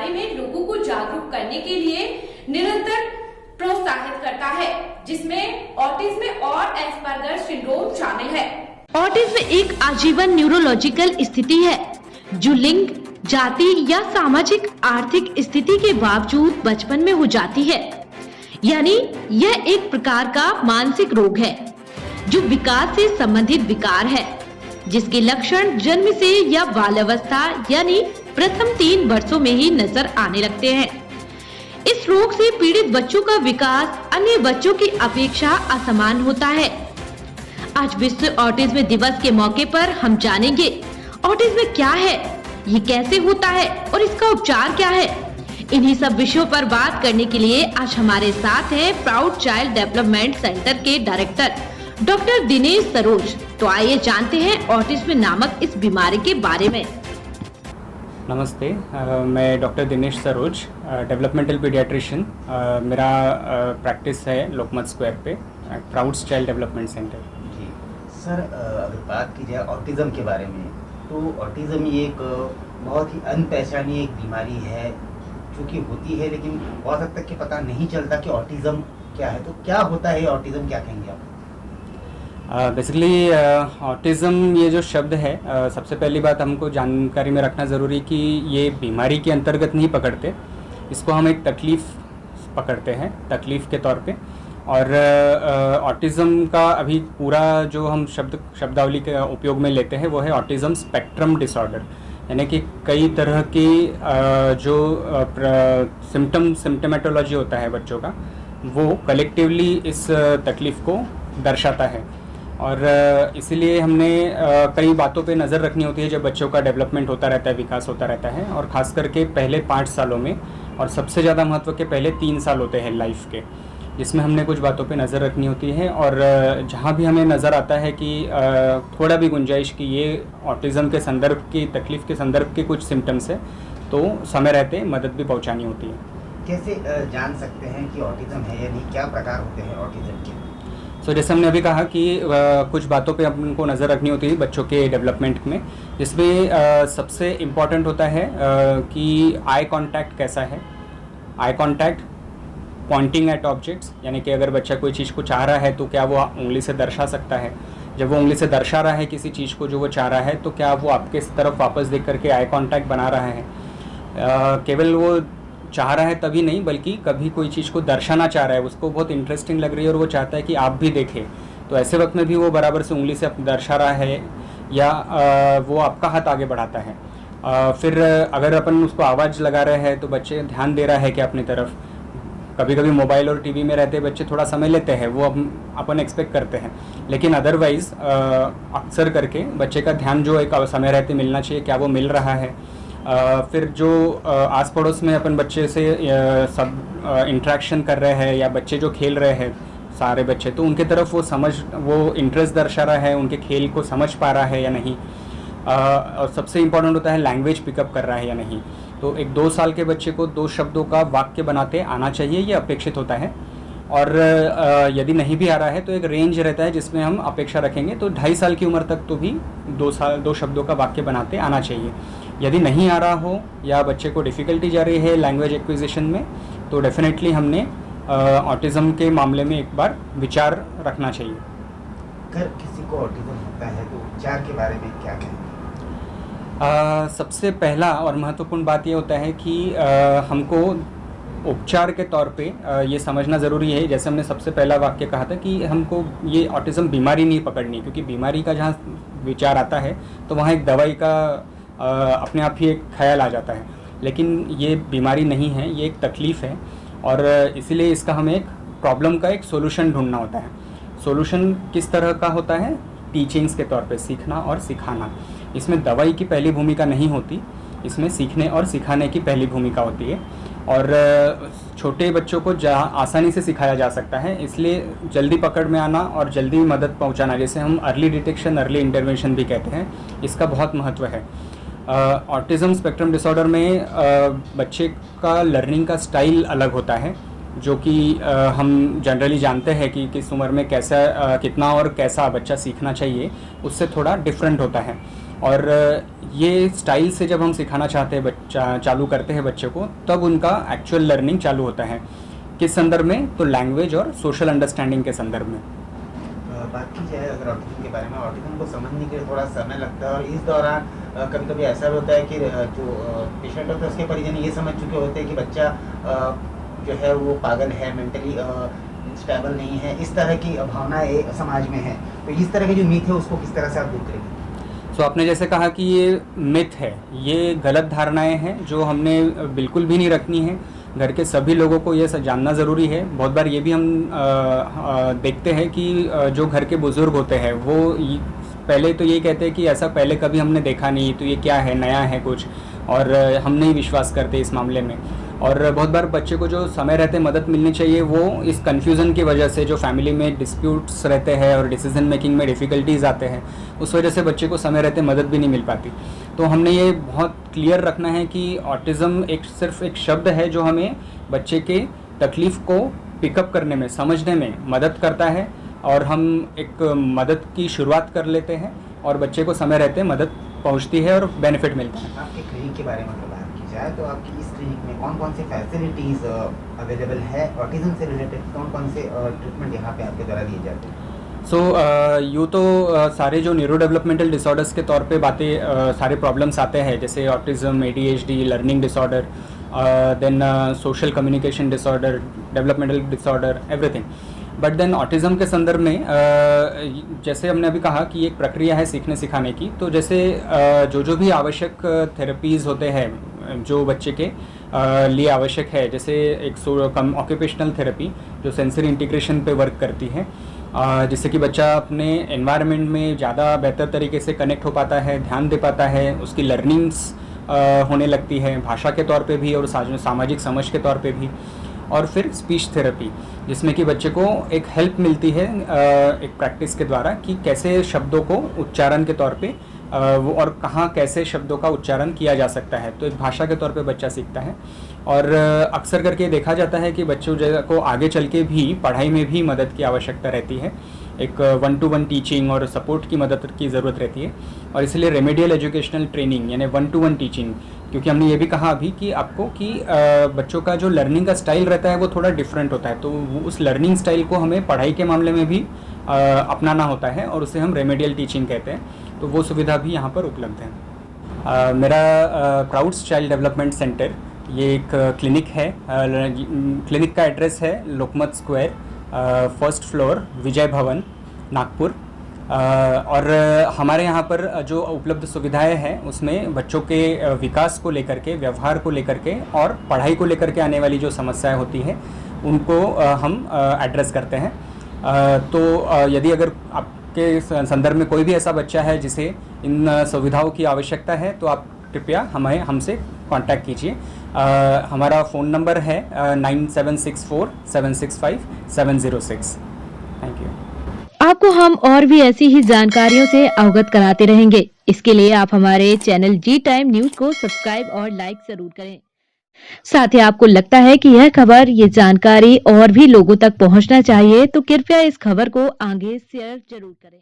बारे में लोगों को जागरूक करने के लिए निरंतर प्रोत्साहित करता है, जिसमें ऑटिज्म और एस्पर्गर सिंड्रोम शामिल है। ऑटिज्म एक आजीवन न्यूरोलॉजिकल स्थिति है जो लिंग, जाति या सामाजिक आर्थिक स्थिति के बावजूद बचपन में हो जाती है। यानी यह एक प्रकार का मानसिक रोग है जो विकास से संबंधित विकार है, जिसके लक्षण जन्म से या बाल्यावस्था यानी प्रथम 3 वर्षों में ही नजर आने लगते हैं। इस रोग से पीड़ित बच्चों का विकास अन्य बच्चों की अपेक्षा असमान होता है। आज विश्व ऑटिज्म दिवस के मौके पर हम जानेंगे ऑटिज्म क्या है, ये कैसे होता है और इसका उपचार क्या है। इन्हीं सब विषयों पर बात करने के लिए आज हमारे साथ हैं प्राउड चाइल्ड डेवलपमेंट सेंटर के डायरेक्टर डॉक्टर दिनेश सरोज। तो आइए जानते हैं ऑटिज्म नामक इस बीमारी के बारे में। नमस्ते, मैं doctor Dinesh Saroj, developmental paediatrician. मेरा प्रैक्टिस है लोकमत स्क्वायर पे, प्राउड चाइल्ड डेवलपमेंट सेंटर। जी सर, अगर बात की जाए ऑटिज़म के बारे में, तो ऑटिज़म ये एक बहुत ही अनपहचानी एक बीमारी है जो कि होती है, लेकिन बहुत हद तक के पता नहीं चलता कि ऑटिज़म क्या है। तो क्या होता है ऑटिज़म, क्या कहेंगे आप? बेसिकली ऑटिज़म ये जो शब्द है, सबसे पहली बात हमको जानकारी में रखना ज़रूरी कि ये बीमारी के अंतर्गत नहीं पकड़ते, इसको हम एक तकलीफ़ पकड़ते हैं, तकलीफ़ के तौर पे। और ऑटिज़म का अभी पूरा जो हम शब्दावली के उपयोग में लेते हैं वो है ऑटिज़म स्पेक्ट्रम डिसऑर्डर, यानी कि कई तरह की जो सिम्टमेटोलॉजी होता है बच्चों का, वो कलेक्टिवली इस तकलीफ़ को दर्शाता है। और इसीलिए हमने कई बातों पे नज़र रखनी होती है जब बच्चों का डेवलपमेंट होता रहता है, विकास होता रहता है, और ख़ास करके पहले 5 सालों में, और सबसे ज़्यादा महत्व के पहले 3 साल होते हैं लाइफ के, जिसमें हमने कुछ बातों पे नज़र रखनी होती है। और जहाँ भी हमें नज़र आता है कि थोड़ा भी गुंजाइश कि ये ऑटिज़म के संदर्भ की तकलीफ़ के संदर्भ के कुछ सिम्टम्स है, तो समय रहते मदद भी पहुँचानी होती है। कैसे जान सकते हैं कि ऑटिज़म है या नहीं, क्या प्रकार होते हैं ऑटिज़म के? जैसे हमने अभी कहा कि कुछ बातों पे हमको नज़र रखनी होती है बच्चों के डेवलपमेंट में, जिसमें सबसे इम्पॉर्टेंट होता है कि आई कांटेक्ट कैसा है। Eye contact, Poynting eight objects, यानी कि अगर बच्चा कोई चीज़ को चाह रहा है तो क्या वो उंगली से दर्शा सकता है। जब वो उंगली से दर्शा रहा है किसी चीज़ को जो वो चाह रहा है, तो क्या वो आपके तरफ वापस देख करके आई कांटेक्ट बना रहा है। केवल वो चाह रहा है तभी नहीं, बल्कि कभी कोई चीज़ को दर्शाना चाह रहा है, उसको बहुत इंटरेस्टिंग लग रही है और वो चाहता है कि आप भी देखें, तो ऐसे वक्त में भी वो बराबर से उंगली से दर्शा रहा है, या वो आपका हाथ आगे बढ़ाता है। फिर अगर अपन उसको आवाज़ लगा रहे हैं तो बच्चे ध्यान दे रहा है कि अपनी तरफ। कभी कभी मोबाइल और टीवी में रहते बच्चे थोड़ा समय लेते हैं, वो अपन एक्सपेक्ट करते हैं, लेकिन अदरवाइज़ अक्सर करके बच्चे का ध्यान जो एक समय रहते मिलना चाहिए, क्या वो मिल रहा है। फिर जो आस पड़ोस में अपन बच्चे से सब इंटरेक्शन कर रहे हैं, या बच्चे जो खेल रहे हैं सारे बच्चे, तो उनके तरफ वो इंटरेस्ट दर्शा रहा है, उनके खेल को समझ पा रहा है या नहीं। और सबसे इम्पोर्टेंट होता है लैंग्वेज पिकअप कर रहा है या नहीं। तो एक 2 साल के बच्चे को 2 शब्दों का वाक्य बनाते आना चाहिए, ये अपेक्षित होता है। और यदि नहीं भी आ रहा है तो एक रेंज रहता है जिसमें हम अपेक्षा रखेंगे, तो 2.5 साल की उम्र तक तो भी 2 शब्दों का वाक्य बनाते आना चाहिए। यदि नहीं आ रहा हो या बच्चे को डिफ़िकल्टी जा रही है लैंग्वेज एक्विजिशन में, तो डेफिनेटली हमने ऑटिज़म के मामले में एक बार विचार रखना चाहिए। अगर किसी को ऑटिज़म होता है तो उपचार के बारे में क्या कहेंगे? सबसे पहला और महत्वपूर्ण बात ये होता है कि हमको उपचार के तौर पे ये समझना ज़रूरी है, जैसे हमने सबसे पहला वाक्य कहा था कि हमको ये ऑटिज़म बीमारी नहीं पकड़नी, क्योंकि बीमारी का जहाँ विचार आता है तो वहाँ एक दवाई का अपने आप ही एक ख्याल आ जाता है, लेकिन ये बीमारी नहीं है, ये एक तकलीफ़ है। और इसीलिए इसका हमें एक प्रॉब्लम का एक सोल्यूशन ढूंढना होता है। सोल्यूशन किस तरह का होता है? टीचिंग्स के तौर पे, सीखना और सिखाना। इसमें दवाई की पहली भूमिका नहीं होती, इसमें सीखने और सिखाने की पहली भूमिका होती है। और छोटे बच्चों को आसानी से सिखाया जा सकता है, इसलिए जल्दी पकड़ में आना और जल्दी मदद पहुंचाना, जैसे हम अर्ली डिटेक्शन, अर्ली इंटरवेंशन भी कहते हैं, इसका बहुत महत्व है। ऑटिज़म स्पेक्ट्रम डिसऑर्डर में बच्चे का लर्निंग का स्टाइल अलग होता है, जो कि हम जनरली जानते हैं कि किस उम्र में कैसा कितना और कैसा बच्चा सीखना चाहिए, उससे थोड़ा डिफरेंट होता है। और ये स्टाइल से जब हम सिखाना चाहते हैं चालू करते हैं बच्चे को, तब उनका एक्चुअल लर्निंग चालू होता है। किस संदर्भ में? तो लैंग्वेज और सोशल अंडरस्टैंडिंग के संदर्भ में। बात की जाए अगर ऑटिज्म के बारे में, ऑटिज्म को समझने के लिए थोड़ा समय लगता है और इस दौरान कभी कभी ऐसा भी होता है कि जो पेशेंट होता है उसके परिजन ये समझ चुके होते हैं कि बच्चा जो है वो पागल है, मेंटली स्टेबल नहीं है, इस तरह की भावनाएं समाज में है। तो इस तरह के जो मिथ है उसको किस तरह से आप दूर करेंगे? तो आपने जैसे कहा कि ये मिथ है, ये गलत धारणाएं हैं जो हमने बिल्कुल भी नहीं रखनी है। घर के सभी लोगों को ये जानना ज़रूरी है। बहुत बार ये भी हम देखते हैं कि जो घर के बुज़ुर्ग होते हैं वो पहले तो ये कहते हैं कि ऐसा पहले कभी हमने देखा नहीं, तो ये क्या है, नया है कुछ, और हम नहीं विश्वास करते इस मामले में। और बहुत बार बच्चे को जो समय रहते मदद मिलनी चाहिए, वो इस कन्फ्यूज़न की वजह से, जो फैमिली में डिस्प्यूट्स रहते हैं और डिसीजन मेकिंग में डिफ़िकल्टीज़ आते हैं, उस वजह से बच्चे को समय रहते मदद भी नहीं मिल पाती। तो हमने ये बहुत क्लियर रखना है कि ऑटिज़म सिर्फ एक शब्द है जो हमें बच्चे के तकलीफ़ को पिकअप करने में, समझने में मदद करता है, और हम एक मदद की शुरुआत कर लेते हैं और बच्चे को समय रहते मदद पहुंचती है और बेनिफिट मिलता है। आपके क्लिनिक के बारे में अगर बात की जाए तो आपकी इस क्लिनिक में कौन कौन सी फैसिलिटीज़ अवेलेबल है? ऑटिज्म से रिलेटेड कौन कौन से ट्रीटमेंट यहाँ पे आपके द्वारा दिए जाते हैं? यूँ तो सारे जो न्यूरो डेवलपमेंटल डिसऑर्डर्स के तौर पे सारे प्रॉब्लम्स आते हैं, जैसे autism, ADHD, learning disorder, then social communication disorder, developmental disorder, everything. But then autism के संदर्भ में जैसे हमने अभी कहा कि एक प्रक्रिया है सीखने सिखाने की, तो जैसे जो भी आवश्यक थेरेपीज़ होते हैं जो बच्चे के लिए आवश्यक है, जैसे एक ऑक्यूपेशनल थेरेपी जो सेंसरी इंटीग्रेशन पे वर्क करती है, जिससे कि बच्चा अपने एनवायरनमेंट में ज़्यादा बेहतर तरीके से कनेक्ट हो पाता है, ध्यान दे पाता है, उसकी लर्निंग्स होने लगती है भाषा के तौर पे भी और सामाजिक समझ के तौर पे भी। और फिर स्पीच थेरेपी, जिसमें कि बच्चे को एक हेल्प मिलती है एक प्रैक्टिस के द्वारा कि कैसे शब्दों को उच्चारण के तौर पे वो और कहाँ कैसे शब्दों का उच्चारण किया जा सकता है, तो एक भाषा के तौर पे बच्चा सीखता है। और अक्सर करके देखा जाता है कि बच्चों को आगे चल के भी पढ़ाई में भी मदद की आवश्यकता रहती है, एक 1-to-1 टीचिंग और सपोर्ट की मदद की ज़रूरत रहती है, और इसलिए रेमेडियल एजुकेशनल ट्रेनिंग यानी 1-to-1 टीचिंग, क्योंकि हमने ये भी कहा अभी कि आपको कि बच्चों का जो लर्निंग का स्टाइल रहता है वो थोड़ा डिफरेंट होता है, तो उस लर्निंग स्टाइल को हमें पढ़ाई के मामले में भी अपनाना होता है, और उसे हम रेमेडियल टीचिंग कहते हैं। तो वो सुविधा भी यहाँ पर उपलब्ध है। मेरा प्राउड्स चाइल्ड डेवलपमेंट सेंटर ये एक क्लिनिक है। क्लिनिक का एड्रेस है लोकमत स्क्वायर, 1st फ्लोर, विजय भवन, नागपुर। और हमारे यहाँ पर जो उपलब्ध सुविधाएं हैं उसमें बच्चों के विकास को लेकर के, व्यवहार को लेकर के और पढ़ाई को लेकर के आने वाली जो समस्याएं होती हैं उनको हम एड्रेस करते हैं। तो यदि अगर आपके संदर्भ में कोई भी ऐसा बच्चा है जिसे इन सुविधाओं की आवश्यकता है तो आप कृपया हमसे कांटेक्ट कीजिए। हमारा फ़ोन नंबर है 9764765706। Thank you. आपको हम और भी ऐसी ही जानकारियों से अवगत कराते रहेंगे। इसके लिए आप हमारे चैनल जी टाइम न्यूज को सब्सक्राइब और लाइक जरूर करें। साथ ही आपको लगता है कि यह खबर, ये जानकारी और भी लोगों तक पहुंचना चाहिए, तो कृपया इस खबर को आगे शेयर जरूर करें।